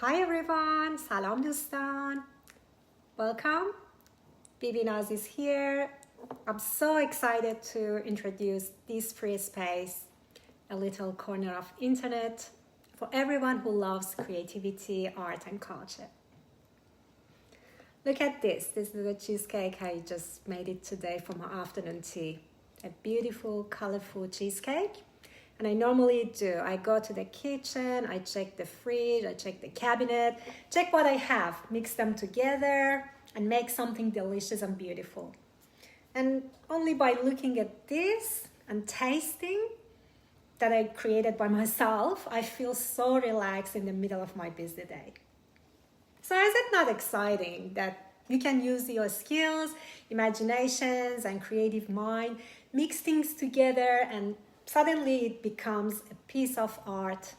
Hi everyone, salam dostan. Welcome. Bibi Naz is here. I'm so excited to introduce this free space, a little corner of internet for everyone who loves creativity, art and culture. Look at this. This is the cheesecake. I just made it today for my afternoon tea. A beautiful, colorful cheesecake. And I normally do. I go to the kitchen, I check the fridge, I check the cabinet, check what I have, mix them together, and make something delicious and beautiful. And only by looking at this and tasting that I created by myself, I feel so relaxed in the middle of my busy day. So is it not exciting that you can use your skills, imaginations, and creative mind, mix things together, and suddenly it becomes a piece of art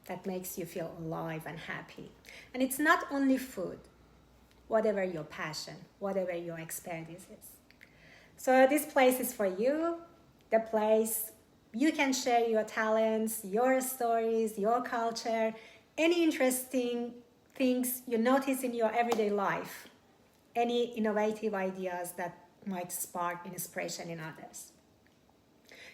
that makes you feel alive and happy. And it's not only food, whatever your passion, whatever your expertise is. So this place is for you, the place you can share your talents, your stories, your culture, any interesting things you notice in your everyday life, any innovative ideas that might spark inspiration in others.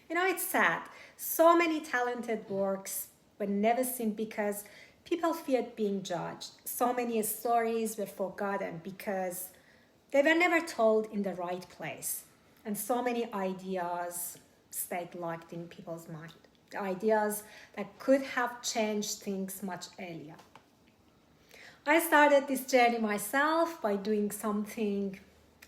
You know, it's sad. So many talented works were never seen because people feared being judged. So many stories were forgotten because they were never told in the right place. And so many ideas stayed locked in people's mind. The ideas that could have changed things much earlier. I started this journey myself by doing something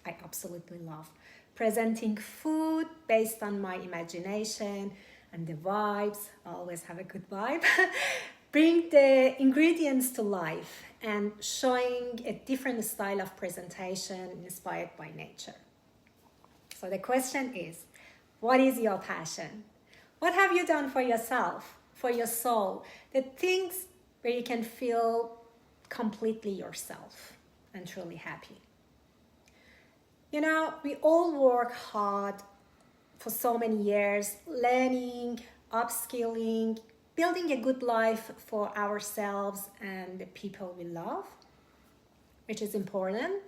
I absolutely love. Presenting food based on my imagination and the vibes. I always have a good vibe. Bring the ingredients to life and showing a different style of presentation inspired by nature. So the question is, what is your passion? What have you done for yourself, for your soul? The things where you can feel completely yourself and truly happy. You know, we all work hard for so many years, learning, upskilling, building a good life for ourselves and the people we love, which is important.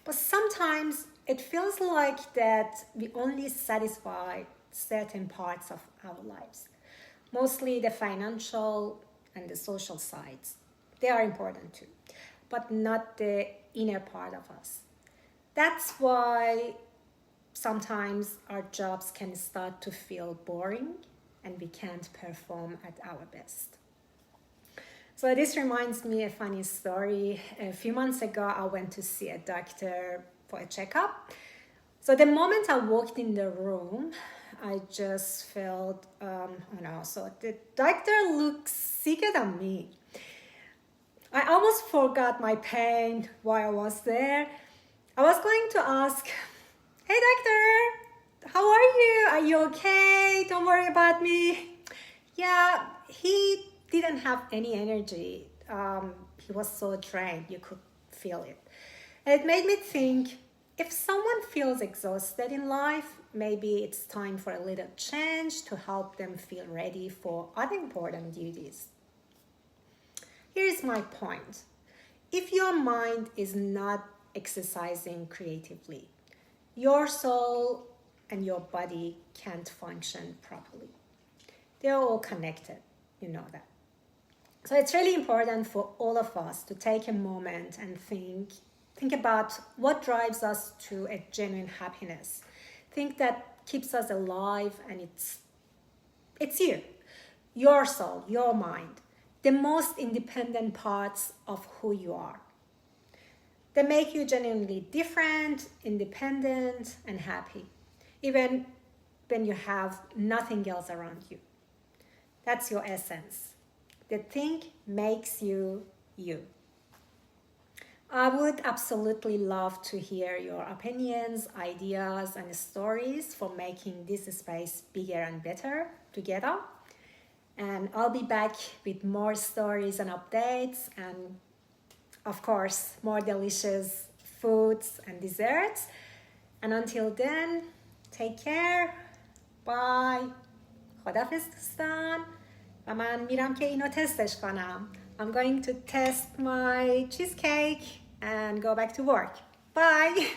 But sometimes it feels like that we only satisfy certain parts of our lives, mostly the financial and the social sides. They are important too, but not the inner part of us. That's why sometimes our jobs can start to feel boring and we can't perform at our best. So this reminds me of a funny story. A few months ago, I went to see a doctor for a checkup. So the moment I walked in the room, I just felt, so the doctor looks sicker than me. I almost forgot my pain while I was there. I was going to ask, hey doctor, how are you? Are you okay? Don't worry about me. Yeah, he didn't have any energy. He was so drained, you could feel it. And it made me think, if someone feels exhausted in life, maybe it's time for a little change to help them feel ready for other important duties. Here's my point. If your mind is not exercising creatively, your soul and your body can't function properly. They're all connected, you know that. So it's really important for all of us to take a moment and think about what drives us to a genuine happiness. Think that keeps us alive, and it's you, your soul, your mind, the most independent parts of who you are. They make you genuinely different, independent, and happy, even when you have nothing else around you. That's your essence. The thing makes you you. I would absolutely love to hear your opinions, ideas, and stories for making this space bigger and better together. And I'll be back with more stories and updates, and of course, more delicious foods and desserts. And until then, take care. Bye. خداحافظ دوستان. و من میرم که اینو تستش کنم. I'm going to test my cheesecake and go back to work. Bye!